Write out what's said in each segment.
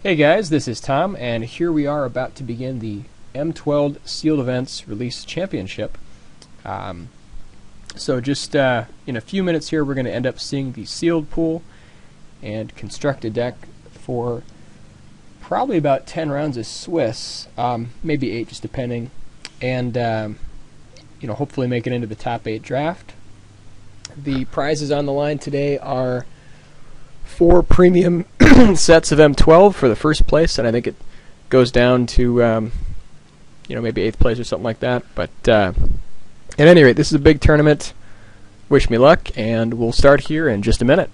Hey guys, this is Tom, and here we are about to begin the M12 Sealed Events Release Championship. So just in a few minutes here, we're going to end up seeing the sealed pool and construct a deck for probably about 10 rounds of Swiss, maybe 8 just depending, and hopefully make it into the top 8 draft. The prizes on the line today are 4 premium sets of M12 for the first place, and I think it goes down to maybe 8th place or something like that. But at any rate, this is a big tournament. Wish me luck, and we'll start here in just a minute.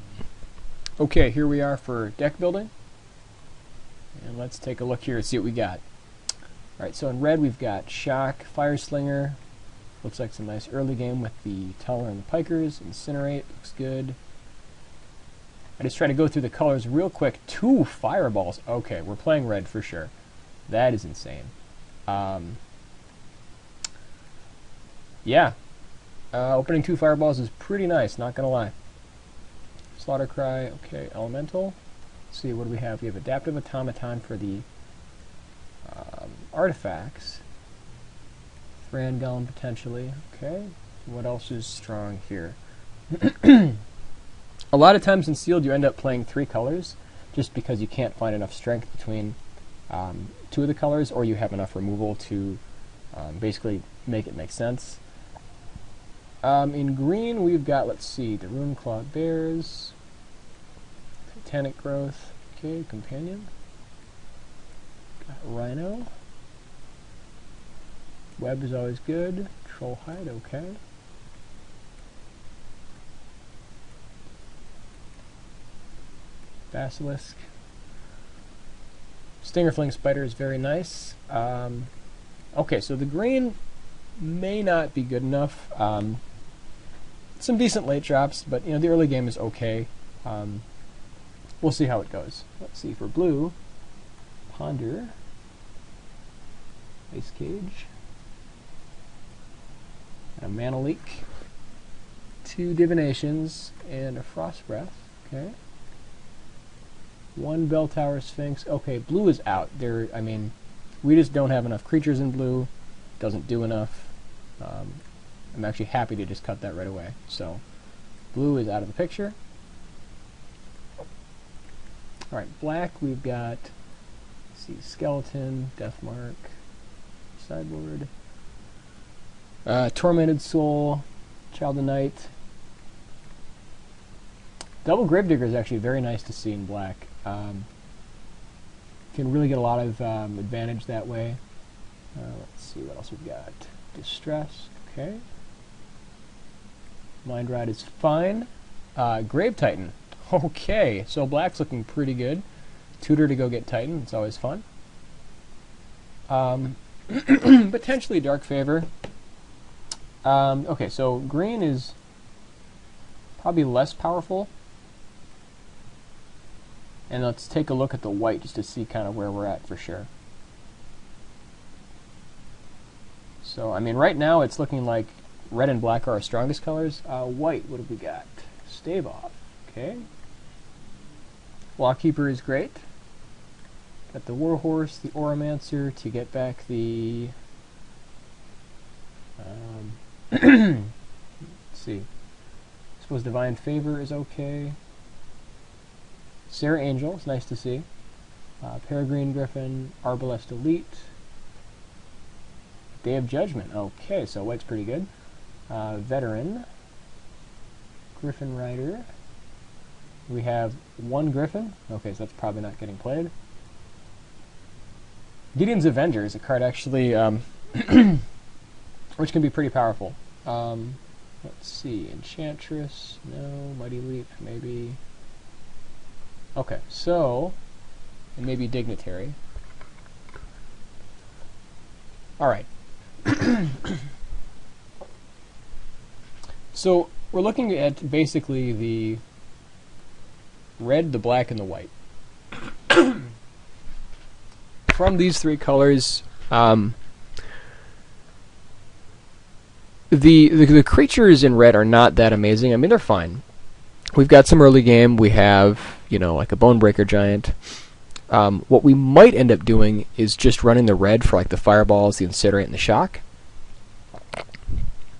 Okay, here we are for deck building, and let's take a look here and see what we got. Alright, so in red we've got Shock, Fire Slinger. Looks like some nice early game with the Teller and the Pikers. Incinerate, looks good. I just try to go through the colors real quick. 2 fireballs. Okay, we're playing red for sure. That is insane. Yeah. Opening 2 fireballs is pretty nice, not gonna lie. Slaughter Cry, okay, Elemental. Let's see, what do we have? We have Adaptive Automaton for the artifacts. Thran Golem potentially. Okay. What else is strong here? A lot of times in sealed you end up playing 3 colors just because you can't find enough strength between 2 of the colors, or you have enough removal to basically make it make sense. In green we've got, let's see, the Rune Clawed Bears, Titanic Growth, okay, Companion, got Rhino, Web is always good, Troll Hide, okay. Basilisk. Stingerfling Spider is very nice. Okay, so the green may not be good enough. Some decent late drops, but the early game is okay. We'll see how it goes. Let's see, for blue, Ponder, Ice Cage, a Mana Leak, 2 Divinations, and a Frost Breath. Okay. 1 Bell Tower Sphinx. Okay, blue is out. We just don't have enough creatures in blue. Doesn't do enough. I'm actually happy to just cut that right away. So, blue is out of the picture. Alright, black, we've got, let's see, Skeleton, Deathmark, Sideboard, Tormented Soul, Child of Night. Double Gravedigger is actually very nice to see in black. Can really get a lot of advantage that way. Let's see what else we've got. Distress, okay. Mind Ride is fine. Grave Titan, okay. So black's looking pretty good. Tutor to go get Titan, it's always fun. Potentially Dark Favor. Okay, so green is probably less powerful. And let's take a look at the white just to see kind of where we're at for sure. So, right now it's looking like red and black are our strongest colors. White, what have we got? Stave Off, okay. Lockkeeper is great. Got the Warhorse, the Oromancer to get back the... let's see. I suppose Divine Favor is okay. Sarah Angel, it's nice to see. Peregrine Griffin, Arbalest Elite. Day of Judgment, okay, so white's pretty good. Veteran. Griffin Rider. We have 1 Griffin, okay, so that's probably not getting played. Gideon's Avenger is a card actually, which can be pretty powerful. Let's see, Enchantress, no. Mighty Leap, maybe. Okay, so, and maybe Dignitary. Alright. So, we're looking at basically the red, the black, and the white. From these 3 colors, the creatures in red are not that amazing. They're fine. We've got some early game. We have, like a Bonebreaker Giant. What we might end up doing is just running the red for like the fireballs, the incinerate, and the shock,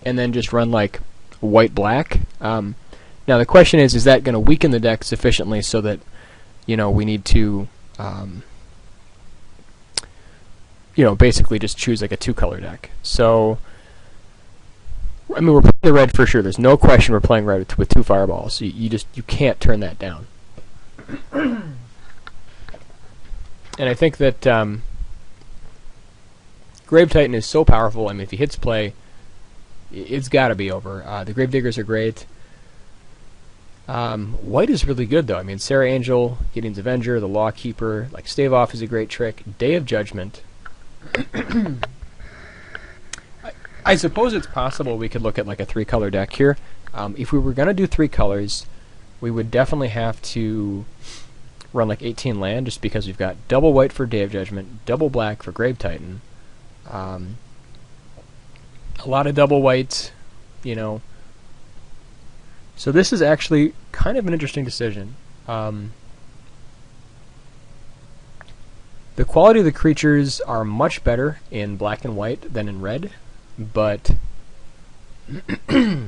and then just run like white-black. Now the question is that going to weaken the deck sufficiently so that we need to basically just choose like a 2-color deck? So I mean, we're playing the red for sure. There's no question we're playing red with 2 fireballs. You can't turn that down. And I think that Grave Titan is so powerful. I mean, if he hits play, it's got to be over. The Gravediggers are great. White is really good, though. I mean, Sarah Angel, Gideon's Avenger, the Lawkeeper, like Stave Off is a great trick. Day of Judgment. I suppose it's possible we could look at like a 3-color deck here. If we were going to do 3 colors, we would definitely have to run like 18 land, just because we've got double white for Day of Judgment, double black for Grave Titan, a lot of double white, So this is actually kind of an interesting decision. The quality of the creatures are much better in black and white than in red, but I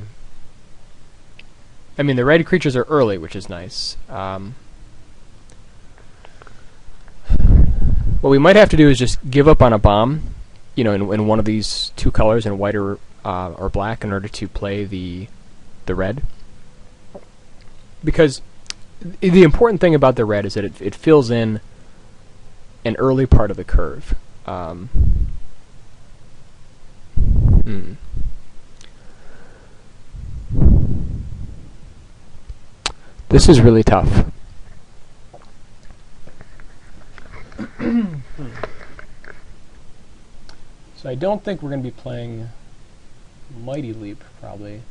mean, the red creatures are early, which is nice. What we might have to do is just give up on a bomb, in one of these 2 colors, in white or black, in order to play the red. Because the important thing about the red is that it fills in an early part of the curve. This is really tough. So I don't think we're going to be playing Mighty Leap, probably.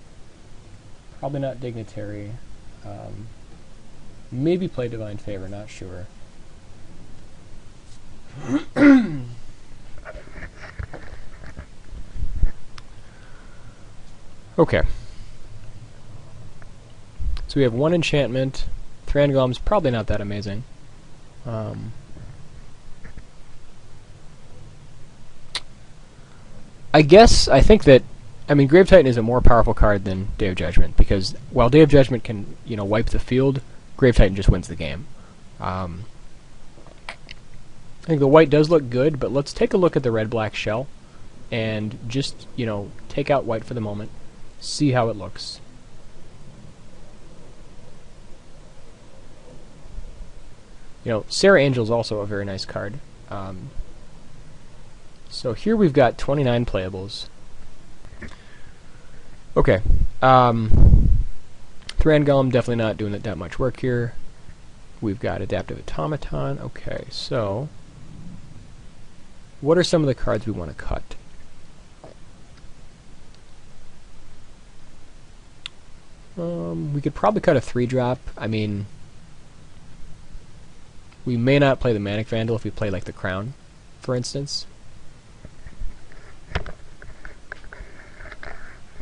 Probably not Dignitary. Maybe play Divine Favor, not sure. Okay. So we have 1 enchantment. Thrangalm's probably not that amazing. I think that, Grave Titan is a more powerful card than Day of Judgment, because while Day of Judgment can, wipe the field, Grave Titan just wins the game. I think the white does look good, but let's take a look at the red-black shell, and just, take out white for the moment, see how it looks. Sarah Angel is also a very nice card. So here we've got 29 playables. Okay. Thrangalm, definitely not doing that much work here. We've got Adaptive Automaton. Okay, so what are some of the cards we want to cut? We could probably cut a 3-drop. We may not play the Manic Vandal if we play like the Crown, for instance.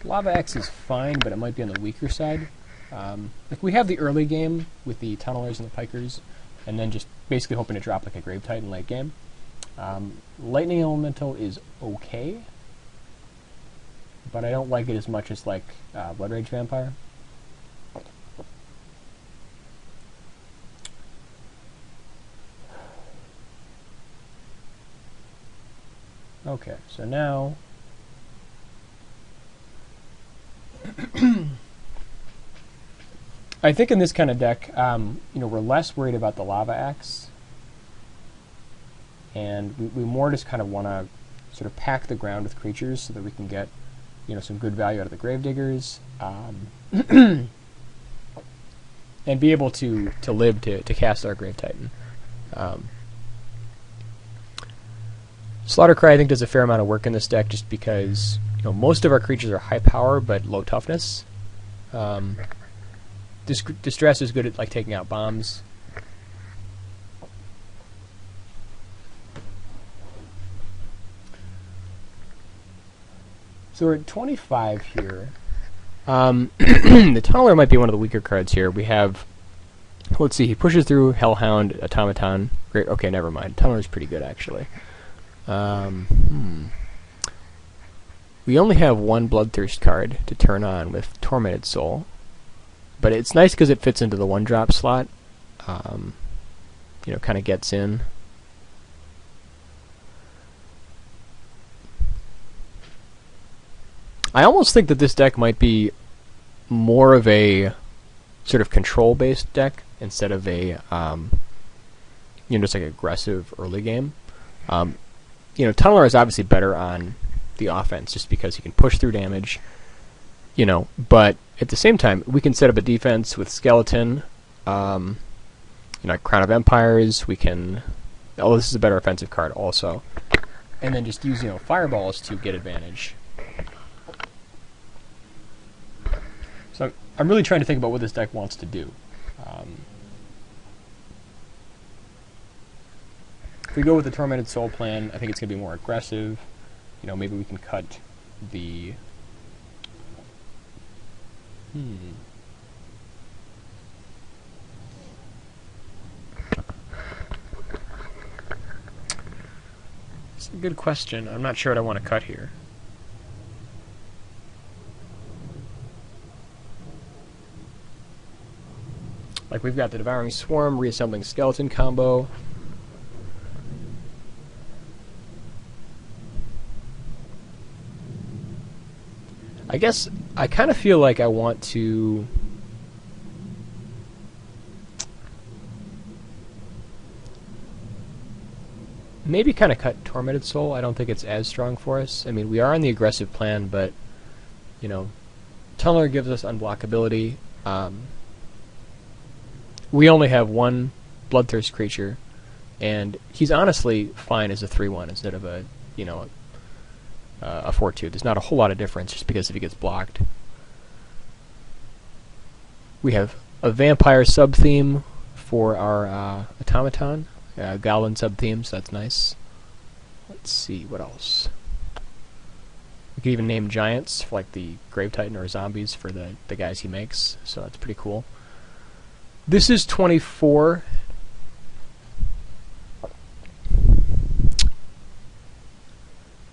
Lava X is fine, but it might be on the weaker side. Like we have the early game with the Tunnelers and the Pikers, and then just basically hoping to drop like a Grave Titan late game. Lightning Elemental is okay, but I don't like it as much as like Blood Rage Vampire. Okay, so now I think in this kind of deck, we're less worried about the Lava Axe, and we more just kind of want to sort of pack the ground with creatures so that we can get, some good value out of the Gravediggers, and be able to live to cast our Grave Titan. Slaughtercry, I think, does a fair amount of work in this deck just because most of our creatures are high power but low toughness. Distress is good at like taking out bombs. So we're at 25 here. The Tunneler might be one of the weaker cards here. We have, let's see, he pushes through Hellhound, Automaton, Great. Okay, never mind. Tunneler's pretty good, actually. We only have one Bloodthirst card to turn on with Tormented Soul, but it's nice because it fits into the 1-drop slot. You know, kind of gets in. I almost think that this deck might be more of a sort of control-based deck instead of a, you know, just like aggressive early game. You know, Tunneler is obviously better on the offense just because he can push through damage, you know, but at the same time, we can set up a defense with Skeleton, you know, like Crown of Empires, we can, oh, this is a better offensive card also, and then just use, you know, Fireballs to get advantage. So I'm really trying to think about what this deck wants to do. If we go with the Tormented Soul plan, I think it's going to be more aggressive. You know, maybe we can cut the... It's a good question. I'm not sure what I want to cut here. Like, we've got the Devouring Swarm, Reassembling Skeleton combo. I guess I kind of feel like I want to... maybe kind of cut Tormented Soul. I don't think it's as strong for us. I mean, we are on the aggressive plan, but, you know, Tunneler gives us unblockability. We only have one Bloodthirst creature, and he's honestly fine as a 3/1 instead of a, you know, a 4/2. There's not a whole lot of difference just because if he gets blocked. We have a vampire sub-theme for our automaton, goblin sub-theme, so that's nice. Let's see, what else? We could even name giants for like the Grave Titan or zombies for the guys he makes, so that's pretty cool. This is 24.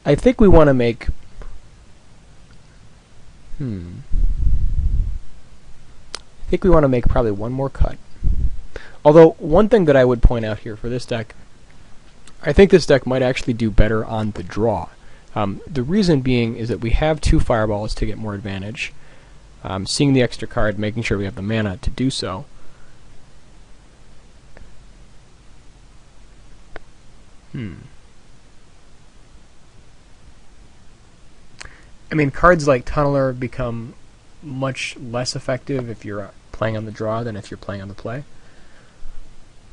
I think we want to make... I think we want to make probably one more cut. Although, one thing that I would point out here for this deck, I think this deck might actually do better on the draw. The reason being is that we have 2 Fireballs to get more advantage. Seeing the extra card, making sure we have the mana to do so. I mean, cards like Tunneler become much less effective if you're playing on the draw than if you're playing on the play.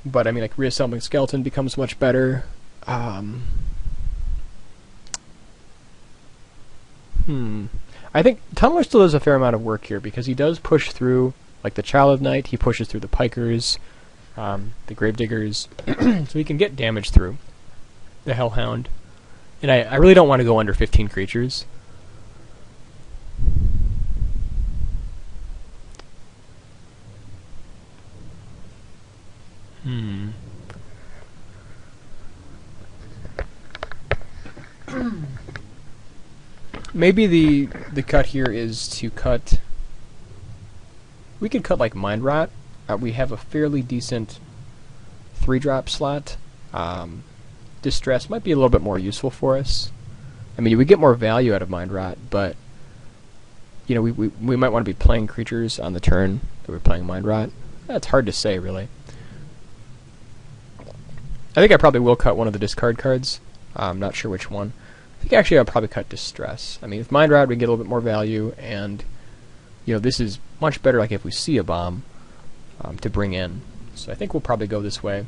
But, I mean, like, Reassembling Skeleton becomes much better. I think Tunneler still does a fair amount of work here because he does push through, like, the Child of Night, he pushes through the Pikers, the Gravediggers, so he can get damage through the Hellhound. And I really don't want to go under 15 creatures. Maybe the cut here is to cut... We could cut like Mind Rot. We have a fairly decent 3-drop slot. Distress might be a little bit more useful for us. I mean, we get more value out of Mind Rot, but you know, we might want to be playing creatures on the turn that we're playing Mind Rot. That's hard to say, really. I think I probably will cut one of the discard cards. I'm not sure which one. I think actually I'll probably cut Distress. I mean, with Mind Rot we can get a little bit more value, and you know, this is much better like if we see a bomb to bring in. So I think we'll probably go this way.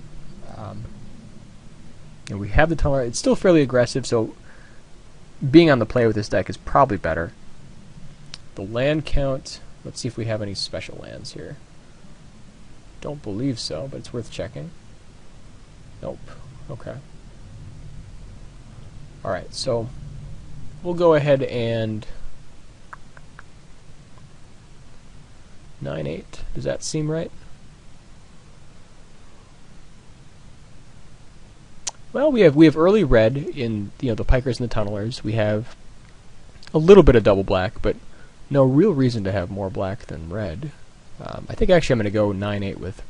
And we have the Tunneler. It's still fairly aggressive, so being on the play with this deck is probably better. The land count, let's see if we have any special lands here. Don't believe so, but it's worth checking. Nope. Okay. Alright, so we'll go ahead and 9/8. Does that seem right? Well, we have early red in the pikers and the tunnelers. We have a little bit of double black, but no real reason to have more black than red. I think actually I'm going to go 9-8 with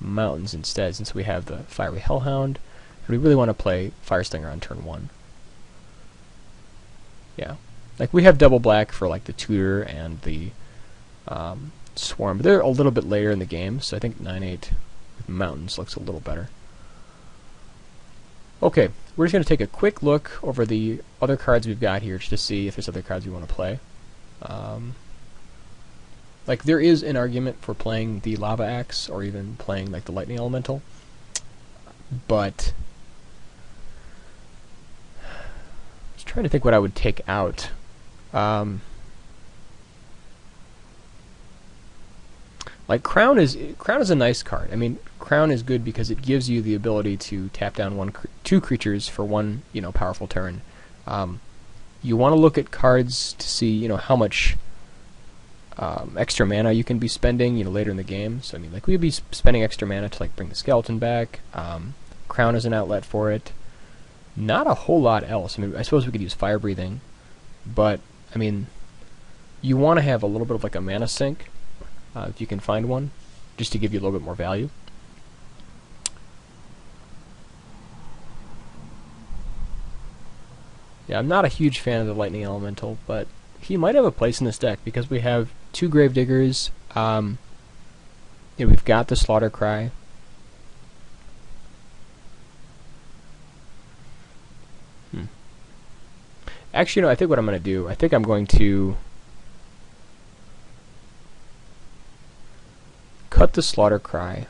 mountains instead, since we have the fiery hellhound, and we really want to play fire stinger on turn 1. Yeah, like we have double black for like the tutor and the swarm, but they're a little bit later in the game, so I think 9-8 with mountains looks a little better. Okay, we're just going to take a quick look over the other cards we've got here just to see if there's other cards we want to play. Like there is an argument for playing the lava axe or even playing like the lightning elemental, but I was trying to think what I would take out. Like Crown is a nice card. I mean, Crown is good because it gives you the ability to tap down two creatures for one, powerful turn. You want to look at cards to see, how much extra mana you can be spending, later in the game. So I mean, like we'd be spending extra mana to like bring the skeleton back. Crown is an outlet for it. Not a whole lot else. I mean, I suppose we could use fire breathing, but I mean, you want to have a little bit of like a mana sink. If you can find one, just to give you a little bit more value. Yeah, I'm not a huge fan of the lightning elemental, but he might have a place in this deck because we have 2 gravediggers. We've got the slaughter cry. Actually, I think what I'm going to do, I think I'm going to cut the slaughter cry,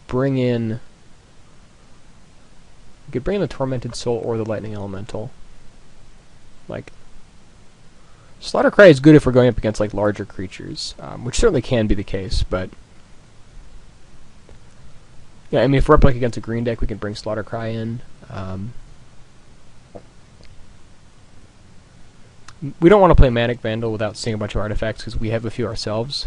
bring in, you could bring in the tormented soul or the lightning elemental. Like, slaughter cry is good if we're going up against like larger creatures, which certainly can be the case, but yeah, I mean if we're up like against a green deck, we can bring slaughter cry in. We don't want to play Manic Vandal without seeing a bunch of artifacts because we have a few ourselves.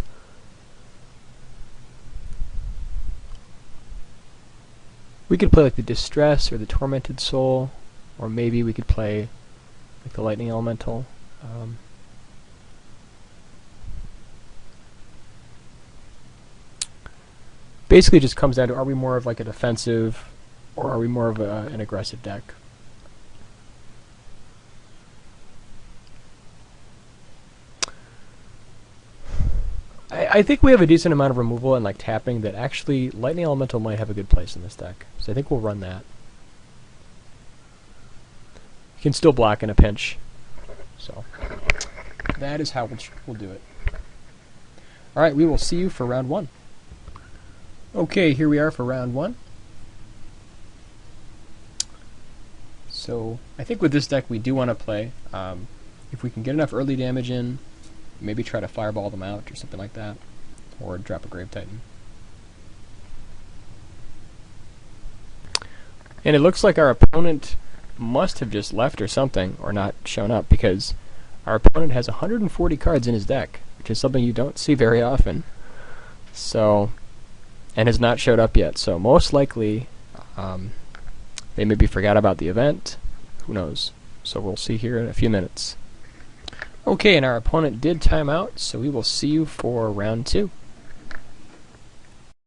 We could play like the Distress or the Tormented Soul, or maybe we could play like the Lightning Elemental. Basically, it just comes down to, are we more of like a defensive, or are we more of an aggressive deck? I think we have a decent amount of removal and like tapping that actually Lightning Elemental might have a good place in this deck. So I think we'll run that. You can still block in a pinch. So that is how we'll do it. Alright, we will see you for round 1. Okay, here we are for round 1. So I think with this deck we do want to play, if we can get enough early damage in, maybe try to fireball them out or something like that, or drop a Grave Titan. And it looks like our opponent must have just left or something, or not shown up, because our opponent has 140 cards in his deck, which is something you don't see very often. So, and has not showed up yet, so most likely they maybe forgot about the event. Who knows? So we'll see here in a few minutes. Okay, and our opponent did time out, so we will see you for round 2.